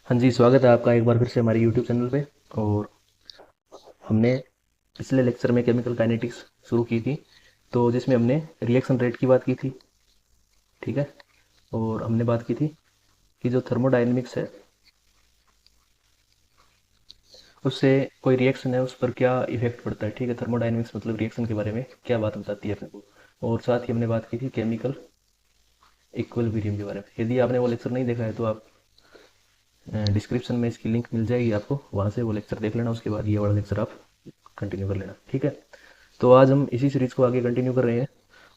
हाँ जी, स्वागत है आपका एक बार फिर से हमारे यूट्यूब चैनल पे। और हमने पिछले लेक्चर में केमिकल काइनेटिक्स शुरू की थी, तो जिसमें हमने रिएक्शन रेट की बात की थी। ठीक है। और हमने बात की थी कि जो थर्मोडायनेमिक्स है उससे कोई रिएक्शन है उस पर क्या इफेक्ट पड़ता है। ठीक है, थर्मोडायनेमिक्स मतलब रिएक्शन के बारे में क्या बात बताती है अपने को। और साथ ही हमने बात की थी केमिकल इक्विलिब्रियम के बारे में। यदि आपने वो लेक्चर नहीं देखा है तो आप डिस्क्रिप्शन में इसकी लिंक मिल जाएगी आपको, वहाँ से वो लेक्चर देख लेना। उसके बाद ये वाला लेक्चर आप कंटिन्यू कर लेना। ठीक है। तो आज हम इसी सीरीज़ को आगे कंटिन्यू कर रहे हैं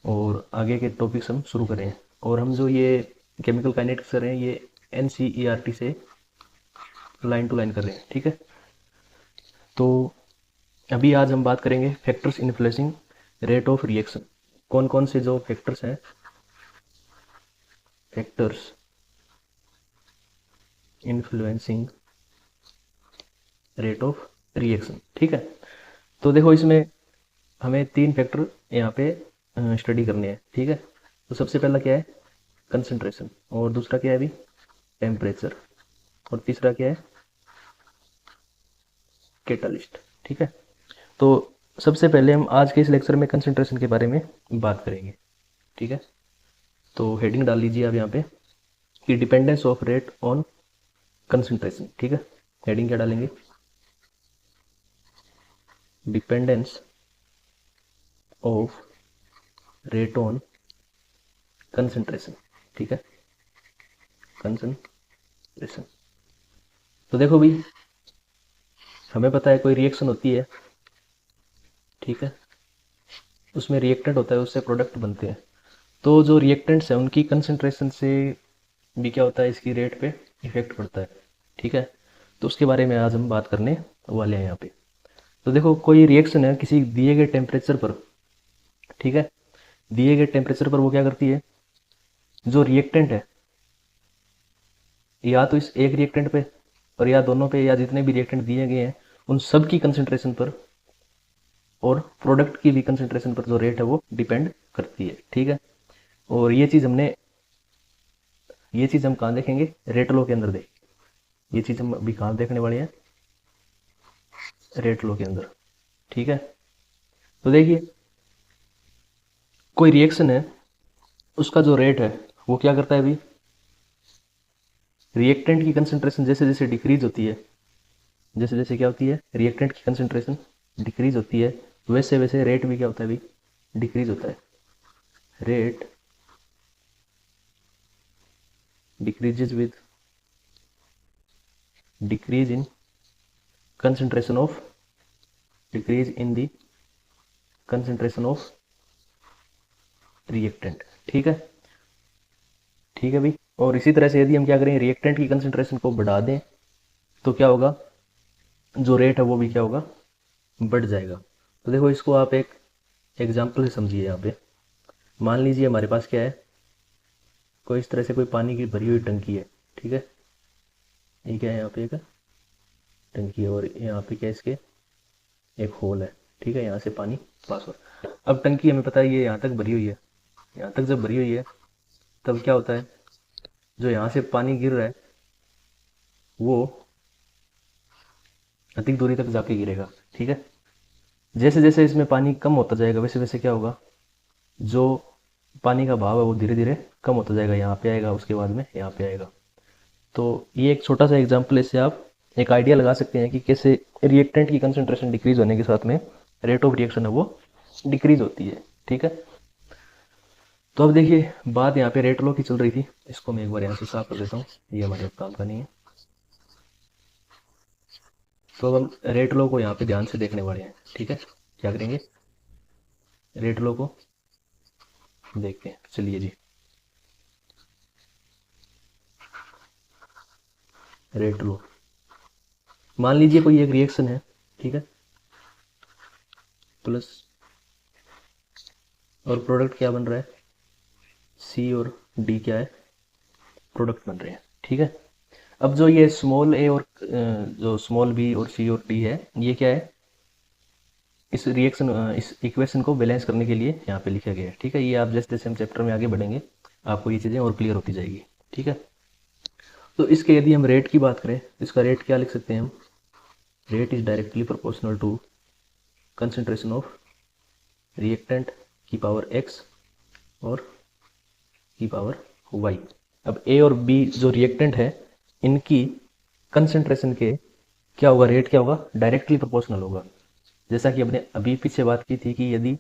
और आगे के टॉपिक्स हम शुरू कर रहे हैं। और हम जो ये केमिकल काइनेटिक्स कर रहे हैं ये NCERT से लाइन टू लाइन कर रहे हैं। ठीक है। तो अभी आज हम बात करेंगे factors influencing rate of reaction. कौन कौन से जो फैक्टर्स हैं, factors influencing rate of reaction. ठीक है। तो देखो इसमें हमें तीन फैक्टर यहाँ पे स्टडी करने हैं। ठीक है। तो सबसे पहला क्या है, कंसंट्रेशन। और दूसरा क्या है अभी, टेम्परेचर। और तीसरा क्या है, कैटलिस्ट। ठीक है। तो सबसे पहले हम आज के इस लेक्चर में कंसंट्रेशन के बारे में बात करेंगे। ठीक है। तो हेडिंग डाल लीजिए आप यहाँ पे कि dependence of rate on concentration. ठीक है। हेडिंग क्या डालेंगे, dependence of rate on concentration. ठीक है, कंसंट्रेशन। तो देखो भाई, हमें पता है कोई रिएक्शन होती है। ठीक है। उसमें रिएक्टेंट होता है, उससे प्रोडक्ट बनते हैं। तो जो रिएक्टेंट्स हैं उनकी कंसंट्रेशन से भी क्या होता है, इसकी रेट पे इफेक्ट पड़ता है। ठीक है। तो उसके बारे में आज हम बात करने वाले हैं यहाँ पे। तो देखो कोई रिएक्शन है किसी दिए गए टेम्परेचर पर। ठीक है। दिए गए टेम्परेचर पर वो क्या करती है, जो रिएक्टेंट है या तो इस एक रिएक्टेंट पे और या दोनों पे या जितने भी रिएक्टेंट दिए गए हैं उन सब की कंसंट्रेशन पर और प्रोडक्ट की भी कंसंट्रेशन पर जो रेट है वो डिपेंड करती है। ठीक है। और ये चीज़ हम कहाँ देखेंगे, रेट लॉ के अंदर देखेंगे। ये चीज़ हम अभी कहाँ देखने वाले हैं, रेट लॉ के अंदर। ठीक है। तो देखिए कोई रिएक्शन है, उसका जो रेट है वो क्या करता है अभी, रिएक्टेंट की कंसंट्रेशन जैसे जैसे डिक्रीज होती है, जैसे जैसे क्या होती है, रिएक्टेंट की कंसंट्रेशन डिक्रीज होती है, वैसे वैसे रेट भी क्या होता है अभी, डिक्रीज होता है। Rate decreases with decrease in concentration of, decrease in the concentration of reactant. ठीक है। ठीक है भाई। और इसी तरह से यदि हम क्या करें, रिएक्टेंट की कंसंट्रेशन को बढ़ा दें तो क्या होगा, जो रेट है वो भी क्या होगा, बढ़ जाएगा। तो देखो इसको आप एक एग्जाम्पल से समझिए यहाँ पे। मान लीजिए हमारे पास क्या है, कोई इस तरह से कोई पानी की भरी हुई टंकी है। ठीक है। ये क्या है, यहाँ पे एक टंकी है और यहाँ पे क्या है, इसके एक होल है। ठीक है, यहाँ से पानी पास हो रहा है। अब टंकी हमें पता है ये यहाँ तक भरी हुई है। यहाँ तक जब भरी हुई है तब क्या होता है, जो यहाँ से पानी गिर रहा है वो अधिक दूरी तक जाके गिरेगा। ठीक है। जैसे जैसे इसमें पानी कम होता जाएगा वैसे वैसे क्या होगा, जो पानी का भाव है वो धीरे धीरे कम होता जाएगा, यहाँ पे आएगा, उसके बाद में यहाँ पे आएगा। तो ये एक छोटा सा एग्जाम्पल, इससे आप एक आइडिया लगा सकते हैं कि कैसे रिएक्टेंट की कंसंट्रेशन डिक्रीज होने के साथ में रेट ऑफ रिएक्शन है वो डिक्रीज होती है। ठीक है। तो अब देखिए बात यहाँ पे रेट लो की चल रही थी, इसको मैं एक बार यहाँ से साफ कर देता हूँ, ये हमारे काम का नहीं है। तो अब हम रेट लो को यहाँ पे ध्यान से देखने वाले हैं। ठीक है। क्या करेंगे, रेट लो को देखते हैं। चलिए जी, रेट लो। मान लीजिए कोई एक रिएक्शन है। ठीक है। प्लस और प्रोडक्ट क्या बन रहा है, सी और डी क्या है, प्रोडक्ट बन रहे हैं। ठीक है। अब जो ये स्मॉल ए और जो स्मॉल बी और सी और डी है, ये क्या है, इस रिएक्शन इस इक्वेशन को बैलेंस करने के लिए यहाँ पे लिखा गया है। ठीक है। ये आप जैसे जैसे हम चैप्टर में आगे बढ़ेंगे आपको ये चीज़ें और क्लियर होती जाएगी। ठीक है। तो इसके यदि हम रेट की बात करें, इसका रेट क्या लिख सकते हैं हम? Rate is directly proportional to concentration of reactant की पावर x और की पावर y। अब ए और बी जो रिएक्टेंट है, इनकी कंसंट्रेशन के क्या होगा, रेट क्या होगा, डायरेक्टली प्रोपोर्शनल होगा। जैसा कि हमने अभी पीछे बात की थी कि यदि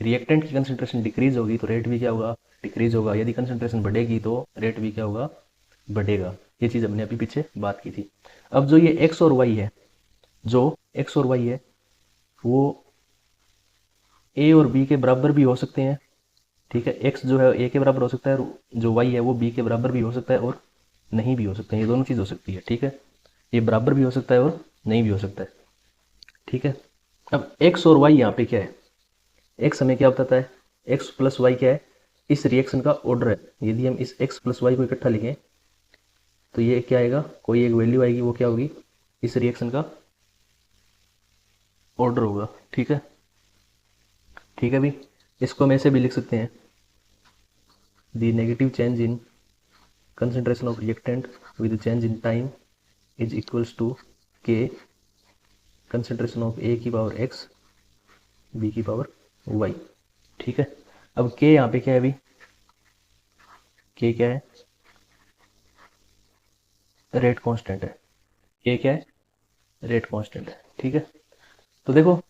रिएक्टेंट की कंसंट्रेशन डिक्रीज होगी तो रेट भी क्या होगा, डिक्रीज होगा। यदि कंसंट्रेशन बढ़ेगी तो रेट भी क्या होगा, बढ़ेगा। ये चीज़ हमने अभी पीछे बात की थी। अब जो ये एक्स और वाई है, जो एक्स और वाई है वो ए और बी के बराबर भी हो सकते हैं, ठीक है। एक्स जो है ए के बराबर हो सकता है, जो वाई है वो बी के बराबर भी हो सकता है और नहीं भी हो सकता है। ये दोनों चीज़ हो सकती है, ठीक है। ये बराबर भी हो सकता है और नहीं भी हो सकता है, ठीक है। अब एक्स और वाई यहाँ पे क्या है, एक्स हमें क्या बताता है, एक्स प्लस वाई क्या है, इस रिएक्शन का ऑर्डर है। यदि हम इस एक्स प्लस वाई को इकट्ठा लिखें तो ये क्या आएगा, कोई एक वैल्यू आएगी, वो क्या होगी, इस रिएक्शन का ऑर्डर होगा, ठीक है। ठीक है भी, इसको हम ऐसे भी लिख सकते हैं, the negative change in concentration of reactant with change in time is equals to k concentration of a की पावर x b की पावर y, ठीक है। अब k यहाँ पे क्या है अभी, k क्या है, रेट कांस्टेंट है। k क्या है, रेट कांस्टेंट है, ठीक है। तो देखो,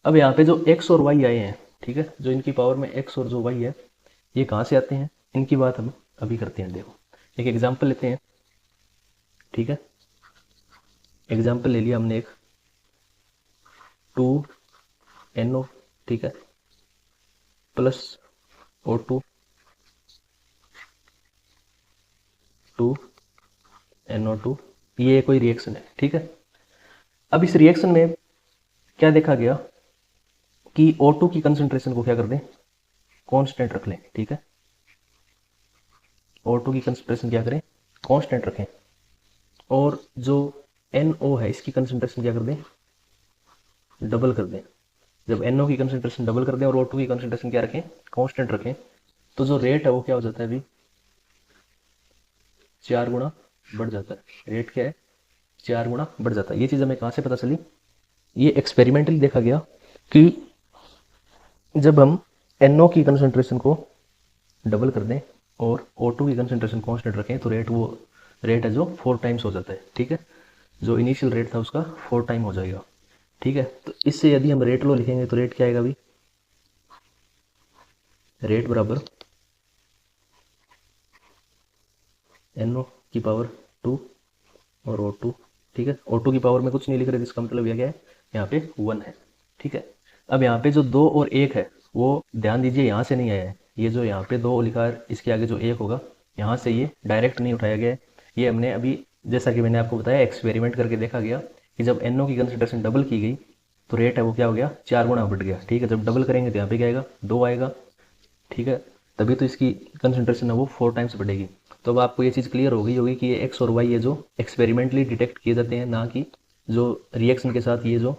अब यहाँ पे जो x और y आए हैं, ठीक है, जो इनकी पावर में x और जो y है, ये कहाँ से आते हैं, इनकी बात हम अभी करते हैं। देखो एक एग्जांपल लेते हैं, ठीक है। एग्जांपल ले लिया हमने एक 2NO, ठीक है, प्लस O2 2NO2, ये कोई रिएक्शन है, ठीक है। अब इस रिएक्शन में क्या देखा गया कि O2 की कंसंट्रेशन को क्या कर दें, कांस्टेंट रख लें, ठीक है। O2 की कंसंट्रेशन क्या करें, कांस्टेंट रखें। और जो NO है इसकी कंसंट्रेशन क्या कर दें, डबल कर दें। जब NO की कंसंट्रेशन डबल कर दें और O2 की कंसंट्रेशन क्या रखें, कांस्टेंट रखें, तो जो रेट है वो क्या हो जाता है अभी, 4 गुना बढ़ जाता है। रेट क्या है, 4 गुना बढ़ जाता है। ये चीज़ हमें कहाँ से पता चली, ये एक्सपेरिमेंटली देखा गया कि जब हम NO की कंसंट्रेशन को डबल कर दें और O2 की कंसंट्रेशन कांस्टेंट रखें तो रेट है जो 4 टाइम्स हो जाता है, ठीक है। जो इनिशियल रेट था उसका 4 टाइम हो जाएगा, ठीक है। तो इससे यदि हम रेट लो लिखेंगे तो रेट क्या आएगा अभी, रेट बराबर NO की पावर 2 और O2, ठीक है। O2 की पावर में कुछ नहीं लिख रहे, इसका मतलब यह क्या है, यहाँ पे 1 है, ठीक है। अब यहाँ पे जो 2 और 1 है वो ध्यान दीजिए यहाँ से नहीं आया है। ये जो यहाँ पे 2 लिखा है इसके आगे जो 1 होगा, यहाँ से ये डायरेक्ट नहीं उठाया गया है। ये हमने अभी, जैसा कि मैंने आपको बताया, एक्सपेरिमेंट करके देखा गया कि जब NO की कंसंट्रेशन डबल की गई तो रेट है वो क्या हो गया, 4 गुना बढ़ गया, ठीक है। जब डबल करेंगे तो यहाँ पे क्या आएगा, 2 आएगा, ठीक है। तभी तो इसकी कंसंट्रेशन है वो 4 टाइम्स बढ़ेगी। तो अब आपको ये चीज़ क्लियर हो गई होगी कि ये एक्स और वाई है जो एक्सपेरिमेंटली डिटेक्ट किए जाते हैं, ना कि जो रिएक्शन के साथ ये जो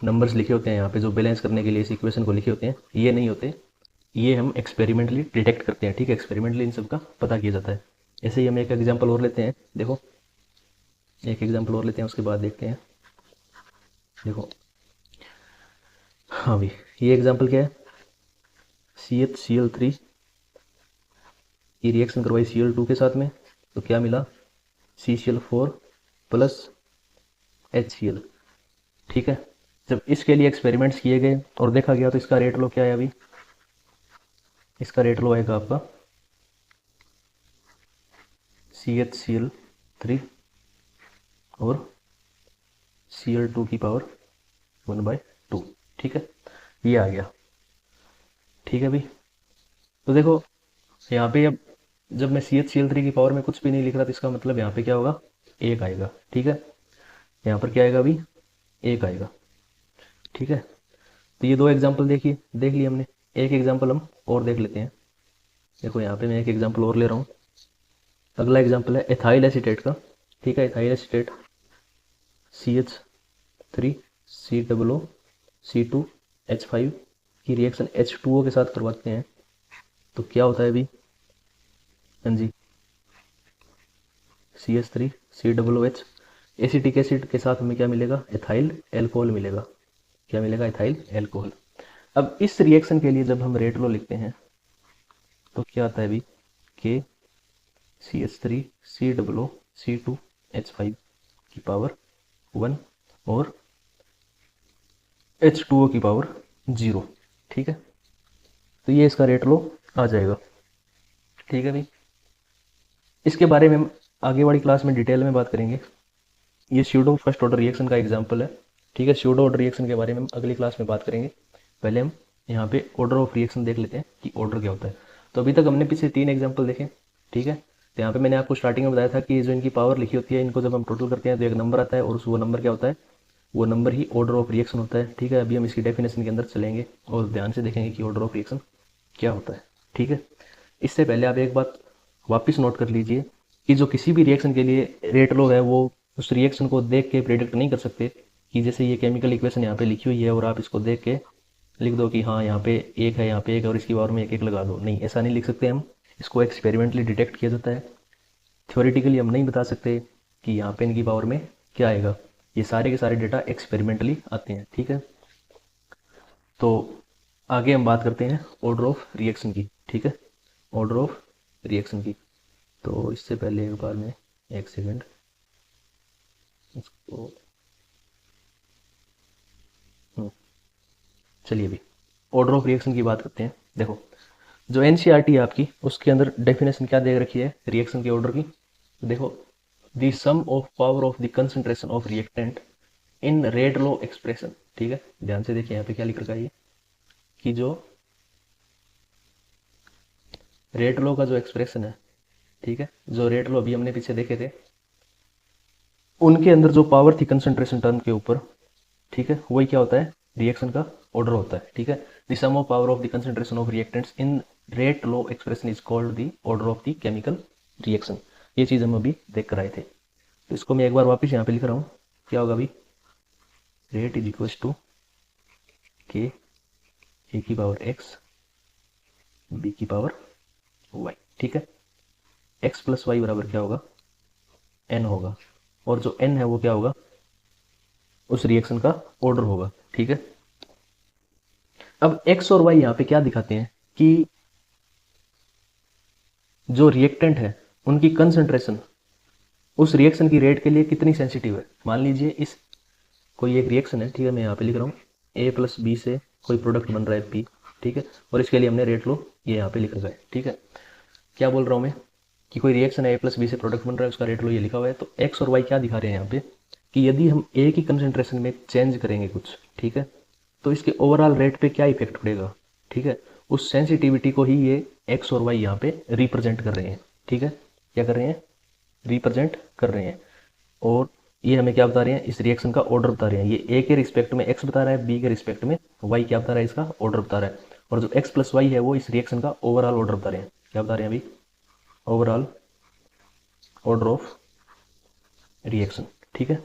नंबर्स लिखे होते हैं यहाँ पे जो बैलेंस करने के लिए इस इक्वेशन को लिखे होते हैं, ये नहीं होते। ये हम एक्सपेरिमेंटली डिटेक्ट करते हैं, ठीक है। एक्सपेरिमेंटली इन सब का पता किया जाता है। ऐसे ही हम एक एग्जाम्पल और लेते हैं, देखो एक एग्जाम्पल और लेते हैं, उसके बाद देखते हैं। देखो हाँ भाई, ये एग्जाम्पल क्या है, CHCl3 की रिएक्शन करवाई Cl2 के साथ में, तो क्या मिला, CCl4 प्लस HCl, ठीक है। जब इसके लिए एक्सपेरिमेंट्स किए गए और देखा गया तो इसका रेट लो क्या है अभी, इसका रेट लो आएगा आपका CHCl3 और Cl2 की पावर 1/2, ठीक है। ये आ गया, ठीक है भाई। तो देखो यहाँ पे अब जब मैं CHCl3 की पावर में कुछ भी नहीं लिख रहा तो इसका मतलब यहाँ पे क्या होगा, 1 आएगा, ठीक है। यहाँ पर क्या आएगा अभी, 1 आएगा, ठीक है। तो ये 2 एग्जाम्पल देख लिए हमने। एक एग्जाम्पल हम और देख लेते हैं। देखो यहाँ पे मैं एक एग्जाम्पल और ले रहा हूँ। अगला एग्जाम्पल है एथाइल एसीटेट का, ठीक है। एथाइल एसीटेट CH3COO C2H5 की रिएक्शन H2O के साथ करवाते हैं तो क्या होता है अभी, हाँ जी, CH3COOH। एसिटिक एसिड के साथ हमें क्या मिलेगा, एथाइल एल्कोहल मिलेगा। क्या मिलेगा, एथाइल एल्कोहल। अब इस रिएक्शन के लिए जब हम रेट लो लिखते हैं तो क्या आता है अभी, KCH3COOH5 की पावर 1 और H2O की पावर 0। ठीक है, तो ये इसका रेट लो आ जाएगा। ठीक है भाई, इसके बारे में हम आगे वाली क्लास में डिटेल में बात करेंगे। ये स्यूडो फर्स्ट ऑर्डर रिएक्शन का एग्जांपल है। ठीक है, स्यूडो ऑर्डर रिएक्शन के बारे में हम अगली क्लास में बात करेंगे। पहले हम यहाँ पे ऑर्डर ऑफ रिएक्शन देख लेते हैं कि ऑर्डर क्या होता है। तो अभी तक हमने पीछे 3 एग्जाम्पल देखे। ठीक है, तो यहाँ पे मैंने आपको स्टार्टिंग में बताया था कि जो इनकी पावर लिखी होती है, इनको जब हम टोटल करते हैं तो एक नंबर आता है, और वो नंबर क्या होता है, वो number he order of reaction होता है। ठीक है, अभी हम इसकी डेफिनेशन के अंदर चलेंगे और ध्यान से देखेंगे कि ऑर्डर ऑफ रिएक्शन क्या होता है। ठीक है, इससे पहले आप एक बात वापस नोट कर लीजिए कि जो किसी भी रिएक्शन के लिए रेट लो है, वो उस रिएक्शन को देख के प्रेडिक्ट नहीं कर सकते कि जैसे ये केमिकल इक्वेशन यहाँ पे लिखी हुई है और आप इसको देख के लिख दो कि हाँ यहाँ पे एक है, यहाँ पे एक है और इसकी पावर में एक एक लगा दो। नहीं, ऐसा नहीं लिख सकते हम। इसको एक्सपेरिमेंटली डिटेक्ट किया जाता है। थ्योरेटिकली हम नहीं बता सकते कि यहाँ पे इनकी पावर में क्या आएगा। ये सारे के सारे डेटा एक्सपेरिमेंटली आते हैं। ठीक है, तो आगे हम बात करते हैं ऑर्डर ऑफ रिएक्शन की। ठीक है, ऑर्डर ऑफ रिएक्शन की। तो इससे पहले एक बार में एक सेकेंड इसको, चलिए अभी ऑर्डर ऑफ रिएक्शन की बात करते हैं। देखो, जो एनसीईआरटी है आपकी, उसके अंदर डेफिनेशन क्या दे रखी है रिएक्शन के ऑर्डर की। देखो, the sum of power of the concentration of reactant in rate law expression. ठीक है, ध्यान से देखिए यहाँ पे क्या लिख रखा है, कि जो रेट लॉ का जो एक्सप्रेशन है, ठीक है, जो रेट लॉ अभी हमने पीछे देखे थे, उनके अंदर जो पावर थी कंसंट्रेशन टर्म के ऊपर, ठीक है, वही क्या होता है, रिएक्शन का ऑर्डर होता है। ठीक है, the sum of power of the concentration of reactants in rate law expression is called the order of the chemical reaction. ये चीज़ हम अभी देख कर आए थे। तो इसको मैं एक बार वापस यहाँ पे लिख रहा हूँ। क्या होगा अभी, रेट इज इक्वल टू के ए की पावर एक्स बी की पावर वाई। ठीक है, एक्स प्लस वाई बराबर क्या होगा, एन होगा, और जो एन है वो क्या होगा, उस रिएक्शन का ऑर्डर होगा। ठीक है, अब एक्स और वाई यहाँ पे क्या दिखाते हैं कि जो रिएक्टेंट है उनकी कंसंट्रेशन उस रिएक्शन की रेट के लिए कितनी सेंसिटिव है। मान लीजिए इस कोई एक रिएक्शन है, ठीक है, मैं यहाँ पे लिख रहा हूँ ए प्लस बी से कोई प्रोडक्ट बन रहा है पी। ठीक है, और इसके लिए हमने रेट लो ये यहाँ पे लिख रखा है। ठीक है, क्या बोल रहा हूँ मैं, कि कोई रिएक्शन है ए प्लस बी से प्रोडक्ट बन रहा है, उसका रेट लो ये लिखा हुआ है। तो एक्स और वाई क्या दिखा रहे हैं यहाँ पे, कि यदि हम ए की कंसंट्रेशन में चेंज करेंगे कुछ, ठीक है, तो इसके ओवरऑल रेट पे क्या इफेक्ट पड़ेगा। ठीक है, उस सेंसिटिविटी को ही ये एक्स और वाई यहाँ पे रिप्रेजेंट कर रहे हैं। ठीक है, क्या कर रहे हैं, रिप्रेजेंट कर रहे हैं। और ये हमें क्या बता रहे हैं, इस रिएक्शन का ऑर्डर बता रहे हैं। ये ए के रिस्पेक्ट में एक्स बता रहा है, बी के रिस्पेक्ट में वाई क्या बता रहा है, इसका ऑर्डर बता रहा है। और जो एक्स प्लस वाई है वो इस रिएक्शन का ओवरऑल ऑर्डर बता रहे हैं। क्या बता रहे हैं अभी, ओवरऑल ऑर्डर ऑफ रिएक्शन। ठीक है,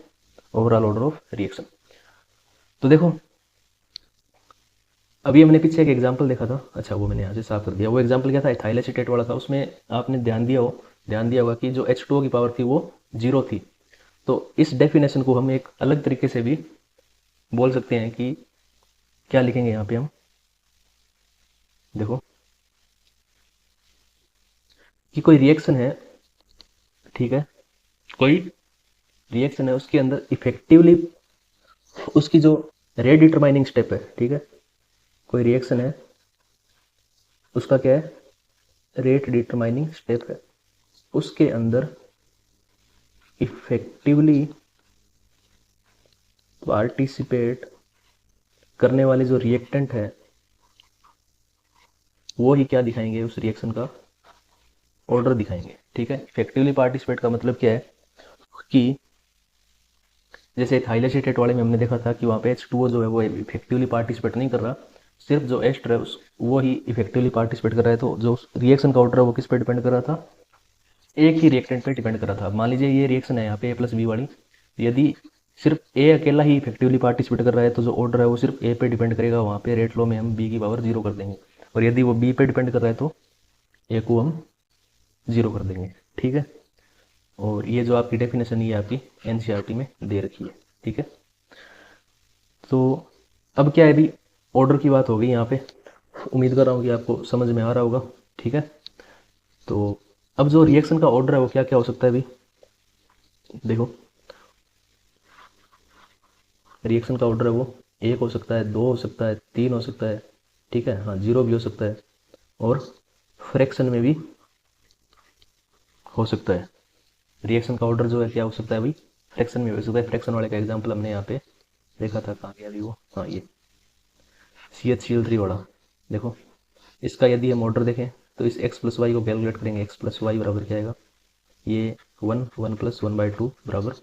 ओवरऑल ऑर्डर ऑफ रिएक्शन। तो देखो, अभी हमने पीछे एक एग्जांपल देखा था, अच्छा वो मैंने यहाँ से साफ कर दिया। वो एग्जांपल क्या था, इथाइल एसीटेट वाला था। उसमें आपने ध्यान दिया होगा कि जो H2O की पावर थी वो 0 थी। तो इस डेफिनेशन को हम एक अलग तरीके से भी बोल सकते हैं कि क्या लिखेंगे यहाँ पे हम, देखो, कि कोई रिएक्शन है, ठीक है, कोई रिएक्शन है, उसके अंदर इफेक्टिवली उसकी जो रेट डिटरमाइनिंग स्टेप है, ठीक है, कोई रिएक्शन है, उसका क्या है, रेट डिटरमाइनिंग स्टेप है, उसके अंदर इफेक्टिवली पार्टिसिपेट करने वाले जो रिएक्टेंट है वो ही क्या दिखाएंगे, उस रिएक्शन का ऑर्डर दिखाएंगे। ठीक है, इफेक्टिवली पार्टिसिपेट का मतलब क्या है, कि जैसे इथाइल एसीटेट वाले में हमने देखा था कि वहाँ पे H2O जो है वो इफेक्टिवली पार्टिसिपेट नहीं कर रहा, सिर्फ जो एस्टर है वो ही इफेक्टिवली पार्टिसिपेट कर रहा है। तो जो रिएक्शन का ऑर्डर है वो किस पे डिपेंड कर रहा था, एक ही रिएक्टेंट पे डिपेंड कर रहा था। मान लीजिए ये रिएक्शन है यहाँ पे ए प्लस बी वाली, यदि सिर्फ ए अकेला ही इफेक्टिवली पार्टिसिपेट कर रहा है तो जो ऑर्डर है वो सिर्फ ए पे डिपेंड करेगा। वहाँ पे रेट लो में हम बी की पावर 0 कर देंगे, और यदि वो बी पे डिपेंड कर रहा है तो ए को हम 0 कर देंगे। ठीक है, और ये जो आपकी डेफिनेशन ये आपकी एनसीईआरटी में दे रखी है, ठीक है। तो अब क्या है, अभी ऑर्डर की बात हो गई यहाँ पे, उम्मीद कर रहा हूँ कि आपको समझ में आ रहा होगा, ठीक है। तो अब जो रिएक्शन का ऑर्डर है वो क्या क्या हो सकता है अभी देखो, रिएक्शन का ऑर्डर है वो एक हो सकता है, दो हो सकता है, तीन हो सकता है, ठीक है, हाँ जीरो भी हो सकता है, और फ्रैक्शन में भी हो सकता है। रिएक्शन का ऑर्डर जो है क्या हो सकता है अभी, फ्रैक्शन में हो सकता है। फ्रैक्शन वाले का एग्जांपल हमने यहाँ पे देखा था, कहाँ गया अभी वो, हाँ ये CH3 वाला। देखो इसका यदि हम ऑर्डर देखें तो इस x प्लस वाई को कैलकुलेट करेंगे, x प्लस वाई बराबर क्या आएगा, ये 1 प्लस 1/2 बराबर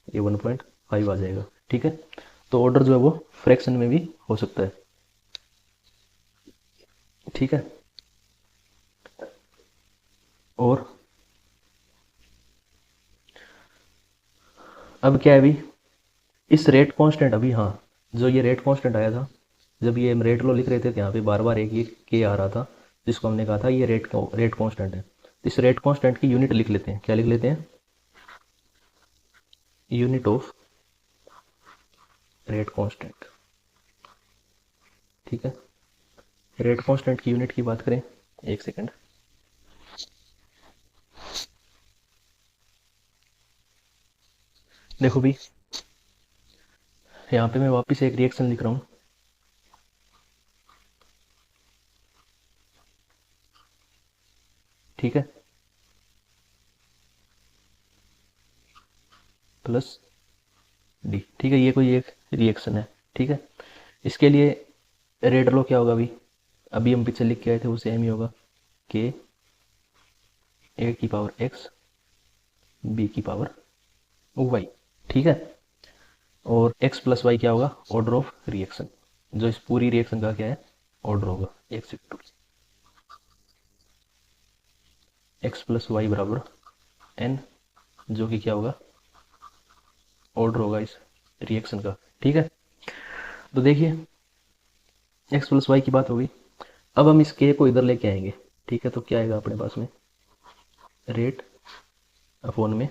ये 1.5 आ जाएगा, ठीक है। तो ऑर्डर जो है वो फ्रैक्शन में भी हो सकता है, ठीक है। और अब क्या है अभी, इस रेट कांस्टेंट अभी, हाँ जो ये रेट कांस्टेंट आया था, जब ये हम रेट लो लिख रहे थे तो यहाँ पे बार बार एक ये के आ रहा था, जिसको हमने कहा था ये रेट कांस्टेंट है। तो इस रेट कांस्टेंट की यूनिट लिख लेते हैं, क्या लिख लेते हैं, यूनिट ऑफ रेट कांस्टेंट, ठीक है। रेट कांस्टेंट की यूनिट की बात करें, एक सेकंड, देखो भी यहाँ पे मैं वापस एक रिएक्शन लिख रहा हूँ, ठीक है, प्लस डी, ठीक है, ये कोई एक रिएक्शन है, ठीक है। इसके लिए रेट लो क्या होगा अभी, अभी हम पीछे लिख के आए थे वो सेम ही होगा, के ए की पावर एक्स बी की पावर वाई, ठीक है। और एक्स प्लस वाई क्या होगा, ऑर्डर ऑफ रिएक्शन, जो इस पूरी रिएक्शन का क्या है ऑर्डर होगा, X to X plus Y बराबर एन, जो कि क्या होगा ऑर्डर होगा इस रिएक्शन का, ठीक है। तो देखिए एक्स प्लस वाई की बात होगी, अब हम इस के को इधर लेके आएंगे, ठीक है। तो क्या आएगा अपने पास में, रेट अपॉन में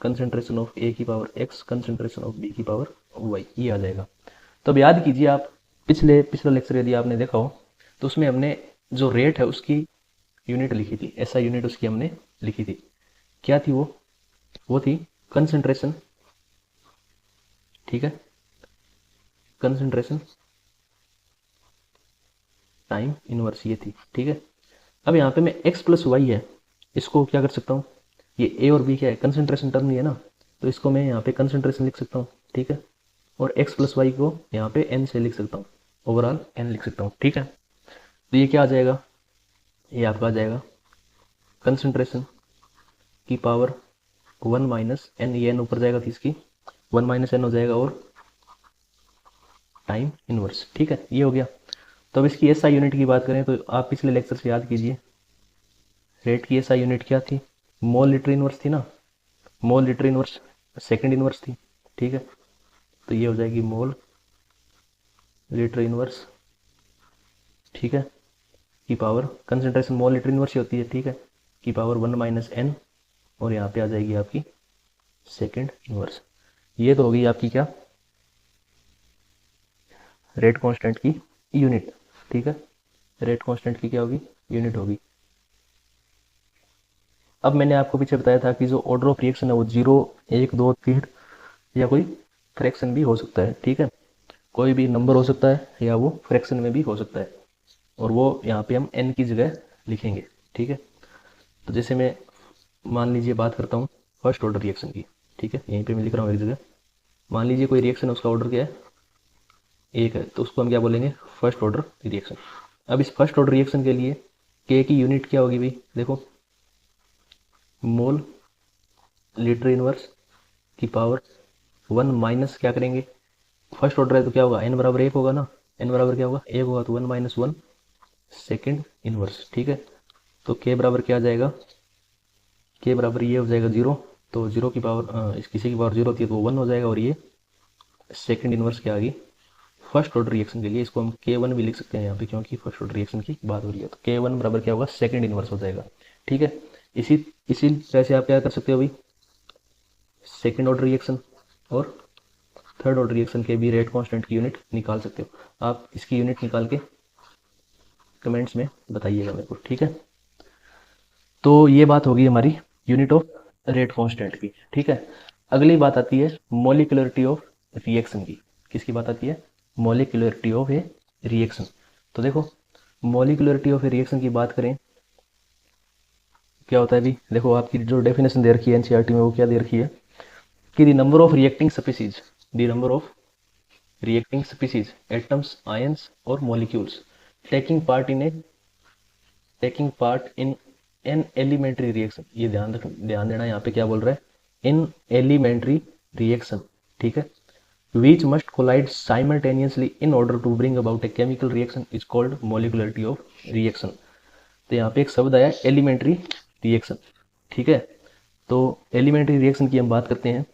कंसंट्रेशन ऑफ ए की power X concentration of B की पावर वाई, ये आ जाएगा। तो अब याद कीजिए आप, पिछला लेक्चर यदि आपने देखा हो तो उसमें हमने जो रेट है उसकी यूनिट लिखी थी, ऐसा यूनिट उसकी हमने लिखी थी, क्या थी वो थी कंसंट्रेशन, ठीक है, कंसंट्रेशन टाइम इनवर्स ये थी, ठीक है। अब यहाँ पे मैं x प्लस वाई है, इसको क्या कर सकता हूँ, ये a और b क्या है कंसंट्रेशन टर्म ही है ना, तो इसको मैं यहाँ पे कंसंट्रेशन लिख सकता हूँ, ठीक है। और x प्लस वाई को यहाँ पे n से लिख सकता हूँ, ओवरऑल n लिख सकता हूँ, ठीक है। तो ये क्या आ जाएगा, ये आपका आ जाएगा कंसंट्रेशन की पावर 1 - n, ये n ऊपर जाएगा तो इसकी 1 - n हो जाएगा, और टाइम इनवर्स, ठीक है, ये हो गया। तो अब इसकी एसआई यूनिट की बात करें तो आप पिछले लेक्चर से याद कीजिए, रेट की एसआई यूनिट क्या थी, मोल लीटर इनवर्स थी ना, मोल लीटर इनवर्स सेकंड इनवर्स थी, ठीक है। तो ये हो जाएगी मोल लीटर इनवर्स, ठीक है, की power concentration mole litre inverse ही होती है, ठीक है, की पावर 1 - n, और यहाँ पे आ जाएगी आपकी सेकंड इनवर्स। ये तो होगी आपकी क्या, रेट कांस्टेंट की यूनिट, ठीक है, रेट कांस्टेंट की क्या होगी, यूनिट होगी। अब मैंने आपको पीछे बताया था कि जो ऑर्डर ऑफ रिएक्शन है वो 0, 1, 2, 3 या कोई फ्रैक्शन भी हो सकता है, ठीक है, कोई भी नंबर हो सकता है या वो फ्रैक्शन में भी हो सकता है, और वो यहाँ पे हम n की जगह लिखेंगे, ठीक है। तो जैसे मैं मान लीजिए बात करता हूँ फर्स्ट ऑर्डर रिएक्शन की, ठीक है, यहीं पे मैं लिख रहा हूँ एक जगह, मान लीजिए कोई रिएक्शन है उसका ऑर्डर क्या है, एक है, तो उसको हम क्या बोलेंगे, फर्स्ट ऑर्डर रिएक्शन। अब इस फर्स्ट ऑर्डर रिएक्शन के लिए के की यूनिट क्या होगी भाई, देखो मोल लीटर इनवर्स की पावर 1 माइनस क्या करेंगे, फर्स्ट ऑर्डर है तो क्या होगा, n बराबर 1 होगा ना, n बराबर क्या होगा 1 होगा, तो 1 - 1 सेकेंड इनवर्स, ठीक है। तो k बराबर क्या आ जाएगा, k बराबर ये हो जाएगा 0, तो 0 की पावर इस किसी की पावर 0 होती है तो 1 हो जाएगा, और ये सेकेंड इनवर्स क्या आ गई फर्स्ट ऑर्डर रिएक्शन के लिए, इसको हम k1 भी लिख सकते हैं यहाँ पे, क्योंकि फर्स्ट ऑर्डर रिएक्शन की बात हो रही है, तो k1 बराबर क्या होगा सेकेंड इनवर्स हो जाएगा, ठीक है। इसी इसी तरह से आप क्या कर सकते हो भाई, सेकेंड ऑर्डर रिएक्शन और थर्ड ऑर्डर रिएक्शन के भी रेट कांस्टेंट की यूनिट निकाल सकते हो। आप इसकी यूनिट निकाल के कमेंट्स में बताइएगा मेरे को, ठीक है। तो ये बात होगी हमारी यूनिट ऑफ रेट कांस्टेंट की, ठीक है। अगली बात आती है मॉलिक्यूलरिटी ऑफ रिएक्शन की। किसकी बात आती है, मॉलिक्यूलरिटी ऑफ ए रिएक्शन। तो देखो मॉलिक्यूलरिटी ऑफ ए रिएक्शन की बात करें, क्या होता है अभी देखो, आपकी जो डेफिनेशन दे रखी है एनसीईआरटी में वो क्या दे रखी है कि the number of reacting species, the number of reacting species, atoms, ions और molecules taking part in a taking part in an elementary reaction. ये ध्यान देना, यहाँ पे क्या बोल रहा है, इन एलिमेंट्री रिएक्शन, ठीक है, which must collide simultaneously in order to bring about a chemical reaction is called molecularity of reaction। तो यहाँ पे एक शब्द आया एलिमेंट्री रिएक्शन, ठीक है। तो एलिमेंट्री रिएक्शन की हम बात करते हैं।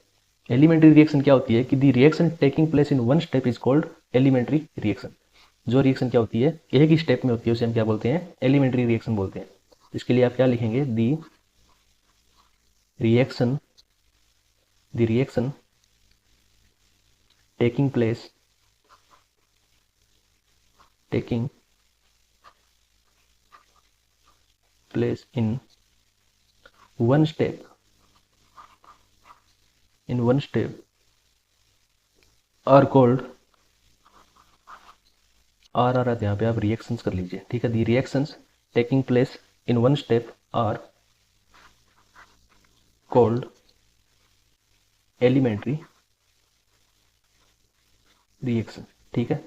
एलिमेंट्री रिएक्शन क्या होती है कि the reaction taking place in one step is called elementary reaction. जो रिएक्शन क्या होती है एक ही स्टेप में होती है उसे हम क्या बोलते हैं, एलिमेंट्री रिएक्शन बोलते हैं। इसके लिए आप क्या लिखेंगे, the reaction taking place taking place in one step are called, आर आ रहा था यहाँ पे, आप रिएक्शंस कर लीजिए, ठीक है। The reactions taking place in one step are called elementary reaction, ठीक है।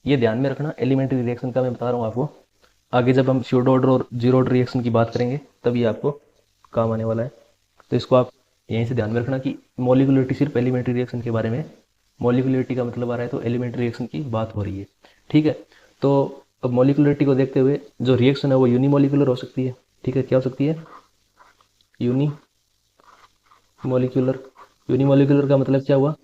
ये ध्यान में रखना, एलिमेंट्री रिएक्शन का मैं बता रहा हूँ आपको। आगे जब हम स्यूडो ऑर्डर और जीरो ऑर्डर रिएक्शन की बात करेंगे तब ये आपको काम आने वाला है। तो इसको आप यहीं से ध्यान में रखना कि मॉलिक्यूलरिटी सिर्फ एलिमेंट्री रिएक्शन के बारे में, मॉलिक्यूलरिटी का मतलब आ रहा है तो एलिमेंट्री रिएक्शन की बात हो रही है, ठीक है। तो अब मॉलिक्यूलरिटी को देखते हुए जो रिएक्शन है वो यूनिमोलिकुलर हो सकती है, ठीक है। क्या हो सकती है, यूनिमोलिकुलर। यूनिमोलिकुलर का मतलब क्या हुआ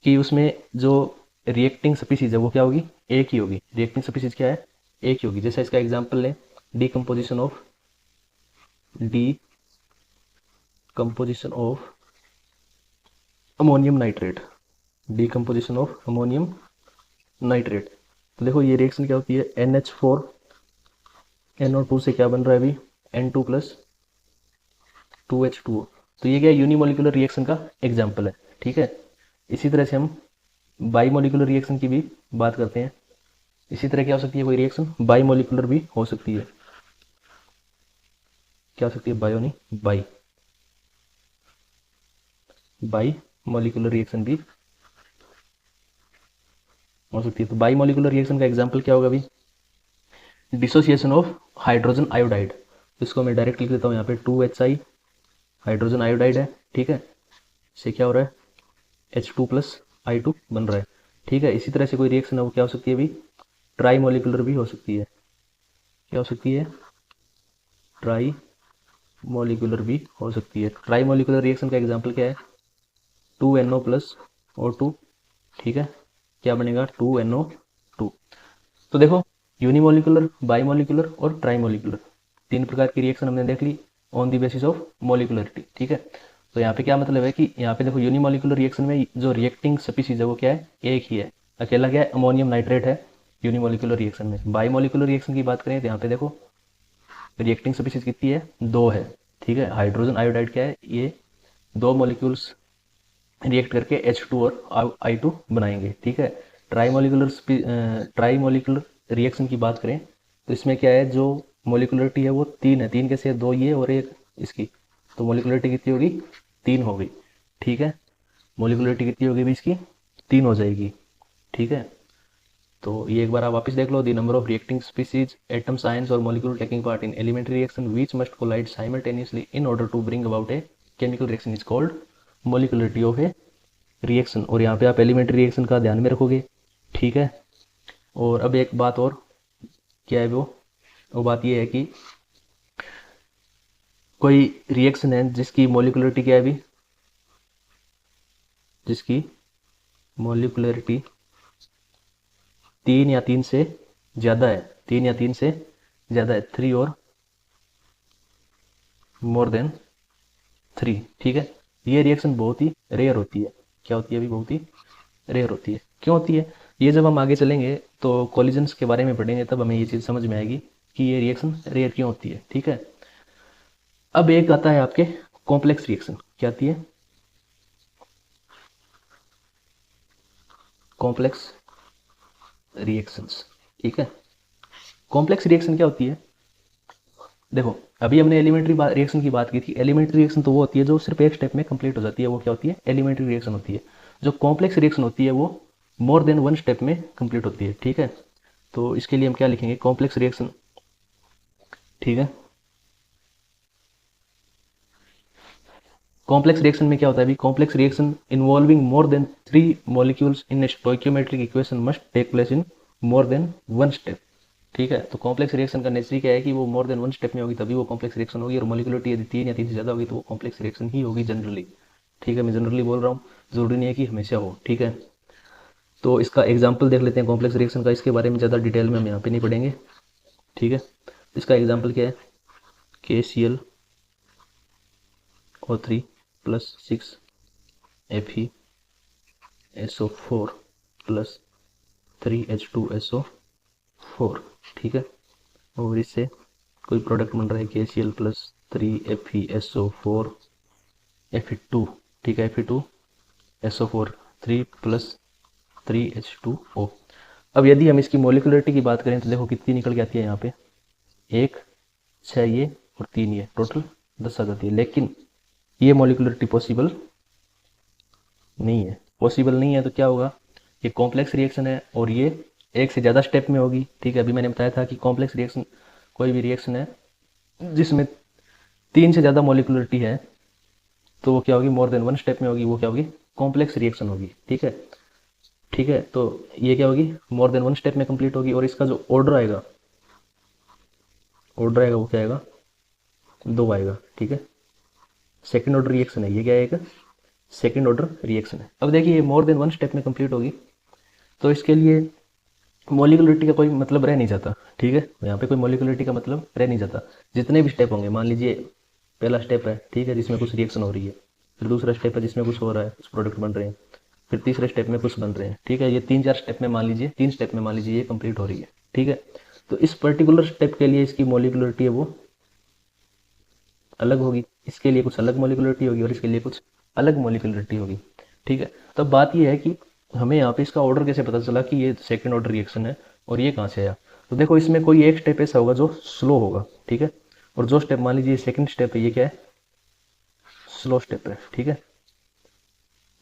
कि उसमें जो रिएक्टिंग स्पीसीज है वो क्या होगी, एक ही होगी। रिएक्टिंग स्पीसीज क्या है, एक ही होगी। जैसे इसका एग्जांपल लें, decomposition of ammonium nitrate, decomposition of ammonium nitrate. तो देखो ये रिएक्शन क्या होती है, NH4NO2 से क्या बन रहा है अभी, N2 प्लस 2H2O। तो ये क्या यूनिमोलिकुलर रिएक्शन का एग्जाम्पल है, ठीक है। इसी तरह से हम बाईमोलिकुलर रिएक्शन की भी बात करते हैं। इसी तरह क्या हो सकती है, कोई रिएक्शन बाईमोलिकुलर भी हो सकती है। क्या हो सकती है, बायो नहीं, बाई मॉलिकुलर रिएक्शन भी हो सकती है। तो बाई मॉलिकुलर रिएक्शन का एग्जांपल क्या होगा अभी, डिसोसिएशन ऑफ हाइड्रोजन आयोडाइड। इसको मैं डायरेक्ट लिख देता हूँ यहाँ पे, 2HI हाइड्रोजन आयोडाइड है, ठीक है। इससे क्या हो रहा है, H2 प्लस I2 बन रहा है, ठीक है। इसी तरह से कोई रिएक्शन है वो क्या हो सकती है अभी, ट्राई मॉलिकुलर भी हो सकती है। क्या हो सकती है, ट्राई मॉलिकुलर भी हो सकती है। ट्राई मॉलिकुलर रिएक्शन का एग्जाम्पल क्या है, 2NO प्लस O2, ठीक है। क्या बनेगा, 2NO2। तो देखो यूनिमोलिकुलर, बाईमोलिकुलर और ट्राईमोलिकुलर तीन प्रकार की रिएक्शन हमने देख ली on the basis of molecularity, ठीक है। तो यहाँ पे क्या मतलब है कि यहाँ पे देखो यूनिमोलिकुलर रिएक्शन में जो रिएक्टिंग स्पीसीज है वो क्या है, एक ही है, अकेला क्या है, अमोनियम नाइट्रेट है यूनिमोलिकुलर रिएक्शन में। बाईमोलिकुलर रिएक्शन की बात करें तो यहाँ पे देखो रिएक्टिंग स्पीसीज कितनी है, दो है, ठीक है। हाइड्रोजन आयोडाइड क्या है, ये दो मॉलिक्यूल्स रिएक्ट करके H2 और I2 बनाएंगे, ठीक है। ट्राई मॉलिकुलर रिएक्शन की बात करें तो इसमें क्या है, जो मॉलिकुलरिटी है वो तीन है, तीन कैसे है, दो ये और एक इसकी। तो मॉलिकुलरिटी कितनी होगी, तीन हो गई, ठीक है। मॉलिकुलरिटी कितनी होगी भी इसकी, तीन हो जाएगी, ठीक है। तो ये एक बार आप वापस देख लो, the number of reacting species, atoms, ions और molecule taking part in elementary reaction which must collide simultaneously in order to bring about a chemical reaction is called molecularity of a reaction. और यहाँ पे आप elementary reaction का ध्यान में रखोगे, ठीक है। और अब एक बात और क्या है, वो बात ये है कि कोई रिएक्शन है जिसकी मॉलिकुलरिटी क्या है अभी, जिसकी मॉलिकुलरिटी तीन या तीन से ज़्यादा है, तीन या तीन से ज़्यादा है, थ्री और मोर देन 3, ठीक है। ये रिएक्शन बहुत ही रेयर होती है। क्या होती है? अभी बहुत ही रेयर होती है। क्यों होती है? ये जब हम आगे चलेंगे तो कॉलिजन्स के बारे में पढ़ेंगे, तब हमें ये चीज़ समझ में आएगी कि ये रिएक्शन रेयर क्यों होती है, ठीक है। अब एक आता है आपके कॉम्प्लेक्स रिएक्शन। क्या आती है? कॉम्प्लेक्स रिएक्शंस, ठीक है। कॉम्प्लेक्स रिएक्शन क्या होती है? देखो, अभी हमने एलिमेंट्री रिएक्शन की बात की थी। एलिमेंट्री रिएक्शन तो वो होती है जो सिर्फ एक स्टेप में कंप्लीट हो जाती है, वो क्या होती है? एलिमेंट्री रिएक्शन होती है। जो कॉम्प्लेक्स रिएक्शन होती है वो मोर देन वन स्टेप में कंप्लीट होती है, ठीक है। तो इसके लिए हम क्या लिखेंगे? कॉम्प्लेक्स रिएक्शन, ठीक है। कॉम्प्लेक्स रिएक्शन में क्या होता है? अभी complex reaction involving more than 3 molecules in stoichiometric equation must take place in more than one step, ठीक है। तो कॉम्प्लेक्स रिएक्शन का नेचर क्या है कि वो मोर देन वन स्टेप में होगी तभी वो कॉम्प्लेक्स रिएक्शन होगी, और मॉलिक्यूलरिटी यदि 3 या 3 से ज़्यादा होगी तो वो कॉम्प्लेक्स रिएक्शन ही होगी जनरली, ठीक है। मैं जनरली बोल रहा हूँ, जरूरी नहीं है कि हमेशा हो, ठीक है। तो इसका एग्जाम्पल देख लेते हैं कॉम्प्लेक्स रिएक्शन का। इसके बारे में ज़्यादा डिटेल में हम यहाँ पे नहीं पढ़ेंगे, ठीक है। इसका एग्जाम्पल क्या है? KClO3 plus 6FeSO4 plus 3H2SO4, ठीक है। और इससे कोई प्रोडक्ट बन रहा है KCl प्लस 3FeSO4 Fe2, ठीक है। Fe2SO4 3 plus 3H2O। अब यदि हम इसकी मोलिकुलरिटी की बात करें तो देखो कितनी निकल के आती है यहाँ पे, 1, 6 ये और 3 ये, टोटल 10 आ जाती है। लेकिन ये मोलिकुलरिटी पॉसिबल नहीं है। पॉसिबल नहीं है तो क्या होगा? ये कॉम्प्लेक्स रिएक्शन है और ये एक से ज़्यादा स्टेप में होगी, ठीक है। अभी मैंने बताया था कि कॉम्प्लेक्स रिएक्शन कोई भी रिएक्शन है जिसमें 3 से ज़्यादा मोलिकुलरिटी है तो वो क्या होगी? मोर देन वन स्टेप में होगी, वो क्या होगी? कॉम्प्लेक्स रिएक्शन होगी, ठीक है। ठीक है, तो ये क्या होगी? मोर देन वन स्टेप में कंप्लीट होगी। और इसका जो ऑर्डर आएगा वो क्या आएगा? 2 आएगा, ठीक है। सेकेंड ऑर्डर रिएक्शन है, ये क्या है? एक सेकेंड ऑर्डर रिएक्शन है। अब देखिए मोर देन वन स्टेप में कंप्लीट होगी तो इसके लिए मोलिकुलरिटी का कोई मतलब रह नहीं जाता, ठीक है। यहाँ पे कोई मोलिकुलरिटी का मतलब रह नहीं जाता। जितने भी स्टेप होंगे, मान लीजिए पहला स्टेप है, ठीक है, जिसमें कुछ रिएक्शन हो रही है। फिर दूसरा स्टेप है जिसमें कुछ हो रहा है, कुछ प्रोडक्ट बन रहे हैं। फिर तीसरे स्टेप में कुछ बन रहे हैं, ठीक है। ये 3-4 स्टेप में मान लीजिए, 3 स्टेप में मान लीजिए ये कंप्लीट हो रही है, ठीक है। तो इस पर्टिकुलर स्टेप के लिए इसकी मोलिकुलरिटी है वो अलग होगी, इसके लिए कुछ अलग मोलिकुलरिटी होगी और इसके लिए कुछ अलग मोलिकुलरिटी होगी, ठीक है। तो बात ये है कि हमें यहाँ पे इसका ऑर्डर कैसे पता चला कि ये सेकेंड ऑर्डर रिएक्शन है और ये कहाँ से आया? तो देखो इसमें कोई एक स्टेप ऐसा होगा जो स्लो होगा, ठीक है। और जो स्टेप मान लीजिए सेकेंड स्टेप है, ये क्या है? स्लो स्टेप है, ठीक है।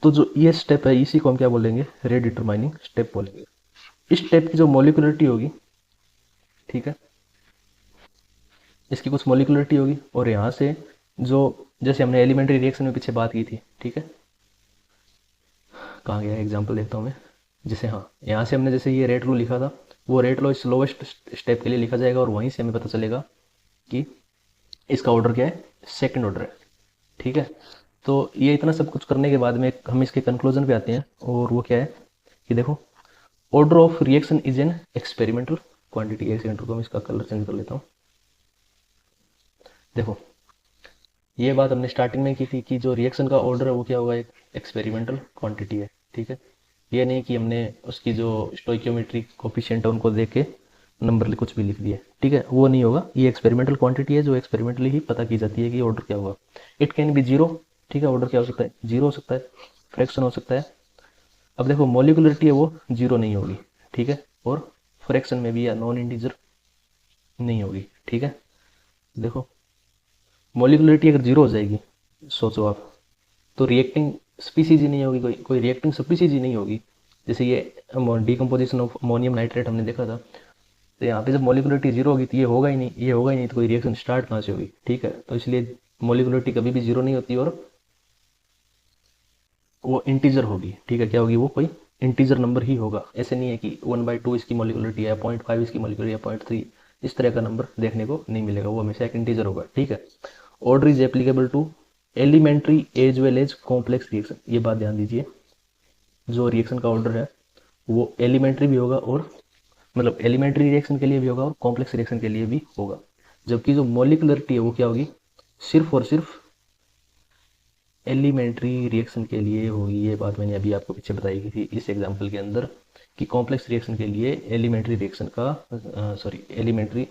तो जो ये स्टेप है इसी को हम क्या बोलेंगे? रेट डिटरमाइनिंग स्टेप बोलेंगे। इस स्टेप की जो मोलिकुलरिटी होगी, ठीक है, इसकी कुछ मोलिकुलरिटी होगी और यहाँ से जो, जैसे हमने एलिमेंट्री रिएक्शन में पीछे बात की थी, ठीक है। कहाँ गया एग्जाम्पल? देखता हूँ मैं। जैसे हाँ, यहाँ से हमने जैसे ये रेट लो लिखा था, वो रेट लो स्लोवेस्ट स्टेप के लिए लिखा जाएगा और वहीं से हमें पता चलेगा कि इसका ऑर्डर क्या है? सेकंड ऑर्डर है, ठीक है। तो ये इतना सब कुछ करने के बाद में हम इसके कंक्लूजन पे आते हैं और वो क्या है कि देखो, order of reaction is an experimental quantity. एक सेकंड रुको, मैं इसका कलर चेंज कर लेता हूँ। देखो, ये बात हमने स्टार्टिंग में की थी कि जो रिएक्शन का ऑर्डर है वो क्या होगा? एक एक्सपेरिमेंटल क्वांटिटी है, ठीक है। ये नहीं कि हमने उसकी जो स्टोइकियोमेट्रिक कोफिशिएंट है उनको देख के नंबर कुछ भी लिख दिए, ठीक है, वो नहीं होगा। ये एक्सपेरिमेंटल क्वांटिटी है जो एक्सपेरिमेंटली ही पता की जाती है कि ऑर्डर क्या होगा। इट कैन बी जीरो, ठीक है। ऑर्डर क्या हो सकता है? जीरो हो सकता है, फ्रैक्शन हो सकता है। अब देखो मोलिकुलरिटी है वो जीरो नहीं होगी, ठीक है। और फ्रैक्शन में भी या नॉन इंटीजर नहीं होगी, ठीक है। देखो मोलिकुलरिटी अगर जीरो हो जाएगी, सोचो आप, तो रिएक्टिंग स्पीसीज ही नहीं होगी, कोई रिएक्टिंग स्पीसीज ही नहीं होगी। जैसे ये डिकम्पोजिशन ऑफ अमोनियम नाइट्रेट हमने देखा था, तो यहाँ पे जब मोलिकुलरिटी जीरो होगी तो ये होगा ही नहीं, ये होगा ही नहीं, तो कोई रिएक्शन स्टार्ट कहाँ से होगी, ठीक है। तो इसलिए मोलिकुलरिटी कभी भी जीरो नहीं होती और वो इंटीजर होगी, ठीक है। क्या होगी? वो कोई इंटीजर नंबर ही होगा। ऐसे नहीं है कि 1/2 इसकी मोलिकुलरिटी है, 0.5 इसकी मोलिकुलरिटी है, 0.3, इस तरह का नंबर देखने को नहीं मिलेगा। वो हमेशा एक इंटीजर होगा, ठीक है। Order is applicable to elementary as well as complex reaction. ये बात ध्यान दीजिए, जो रिएक्शन का ऑर्डर है वो एलिमेंट्री भी होगा और मतलब एलिमेंट्री रिएक्शन के लिए भी होगा और कॉम्प्लेक्स रिएक्शन के लिए भी होगा। जबकि जो मोलिकुलरिटी है वो क्या होगी? सिर्फ और सिर्फ एलिमेंट्री रिएक्शन के लिए होगी। ये बात मैंने अभी आपको पीछे बताई की थी इस एग्जांपल के अंदर, कि कॉम्प्लेक्स रिएक्शन के लिए एलिमेंट्री रिएक्शन का sorry elementary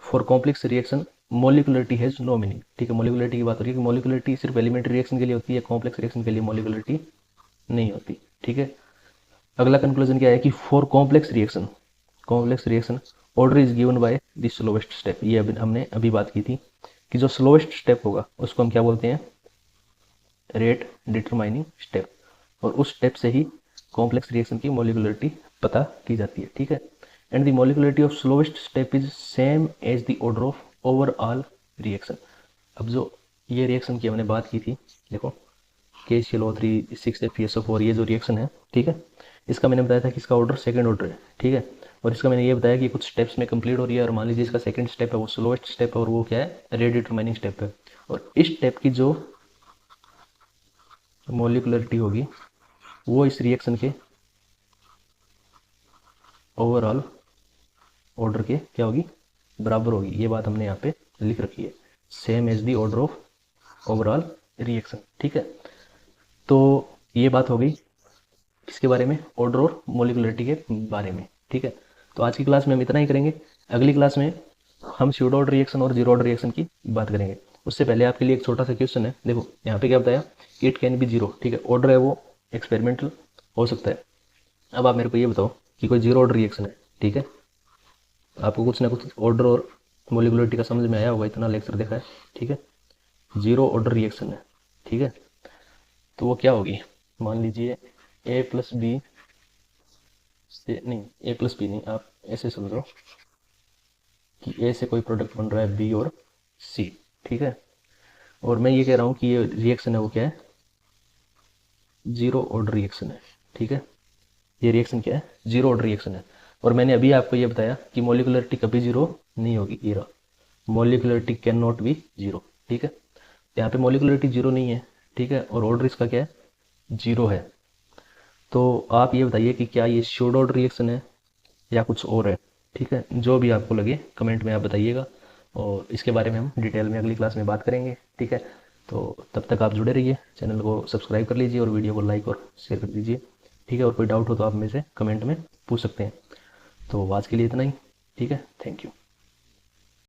for complex reaction molecularity has no meaning. ठीक है, मोलिकुलरिटी की बात हो रही है कि मोलिकुलरिटी सिर्फ एलिमेंट्री रिएक्शन के लिए होती है, कॉम्प्लेक्स रिएक्शन के लिए मोलिकुलरिटी नहीं होती। ठीक है, अगला कंक्लूजन क्या है कि for complex reaction order is given by the slowest step. ये अभी हमने अभी बात की थी कि जो स्लोवेस्ट स्टेप होगा उसको हम क्या बोलते हैं, रेट डिटरमाइनिंग स्टेप, और उस स्टेप से ही कॉम्प्लेक्स रिएक्शन की मोलिकुलरिटी पता की जाती है। ठीक है, and the molecularity of slowest step is same as the order of overall reaction. अब जो ये रिएक्शन की हमने बात की थी, देखो KClO3 6FeSO4 ये जो रिएक्शन है, ठीक है, इसका मैंने बताया था कि इसका ऑर्डर सेकंड ऑर्डर है। ठीक है, और इसका मैंने ये बताया कि कुछ स्टेप्स में कंप्लीट हो रही है, और मान लीजिए इसका सेकंड स्टेप है वो स्लोएस्ट स्टेप है, और वो क्या है, रेट डिटरमाइनिंग स्टेप है। और इस स्टेप की जो मोलिकुलरिटी होगी वो इस रिएक्शन के ओवरऑल ऑर्डर के क्या होगी, बराबर होगी। ये बात हमने यहाँ पे लिख रखी है, same as the order of overall reaction. ठीक है, तो ये बात हो गई किसके बारे में, ऑर्डर और मोलिकुलरिटी के बारे में। ठीक है, तो आज की क्लास में हम इतना ही करेंगे। अगली क्लास में हम स्यूडो ऑर्डर रिएक्शन और जीरो ऑर्डर रिएक्शन की बात करेंगे। उससे पहले आपके लिए एक छोटा सा क्वेश्चन है, देखो यहाँ पे क्या बताया, इट कैन बी जीरो। ठीक है, ऑर्डर है वो एक्सपेरिमेंटल हो सकता है। अब आप मेरे को ये बताओ कि कोई जीरो ऑर्डर रिएक्शन है, ठीक है, आपको कुछ ना कुछ ऑर्डर और मोलिकुलरिटी का समझ में आया होगा, इतना लेक्चर देखा है। ठीक है, जीरो ऑर्डर रिएक्शन है, ठीक है, तो वो क्या होगी, मान लीजिए ए प्लस बी से, नहीं ए प्लस बी नहीं, आप ऐसे समझो कि ए से कोई प्रोडक्ट बन रहा है बी और सी। ठीक है, और मैं ये कह रहा हूँ कि ये रिएक्शन है वो क्या है, जीरो ऑर्डर रिएक्शन है। ठीक है, ये रिएक्शन क्या है, जीरो ऑर्डर रिएक्शन है। और मैंने अभी आपको ये बताया कि मोलिकुलरिटी कभी जीरो नहीं होगी, ये रहा, molecularity can not be zero. ठीक है, यहाँ पे मोलिकुलरिटी जीरो नहीं है, ठीक है, और ऑर्डर इसका क्या है, जीरो है। तो आप ये बताइए कि क्या ये श्योर ऑर्डर रिएक्शन है या कुछ और है। ठीक है, जो भी आपको लगे कमेंट में आप बताइएगा, और इसके बारे में हम डिटेल में अगली क्लास में बात करेंगे। ठीक है, तो तब तक आप जुड़े रहिए, चैनल को सब्सक्राइब कर लीजिए और वीडियो को लाइक और शेयर कर दीजिए। ठीक है, और कोई डाउट हो तो आप मेरे से कमेंट में पूछ सकते हैं। तो आज के लिए इतना ही। ठीक है, थैंक यू।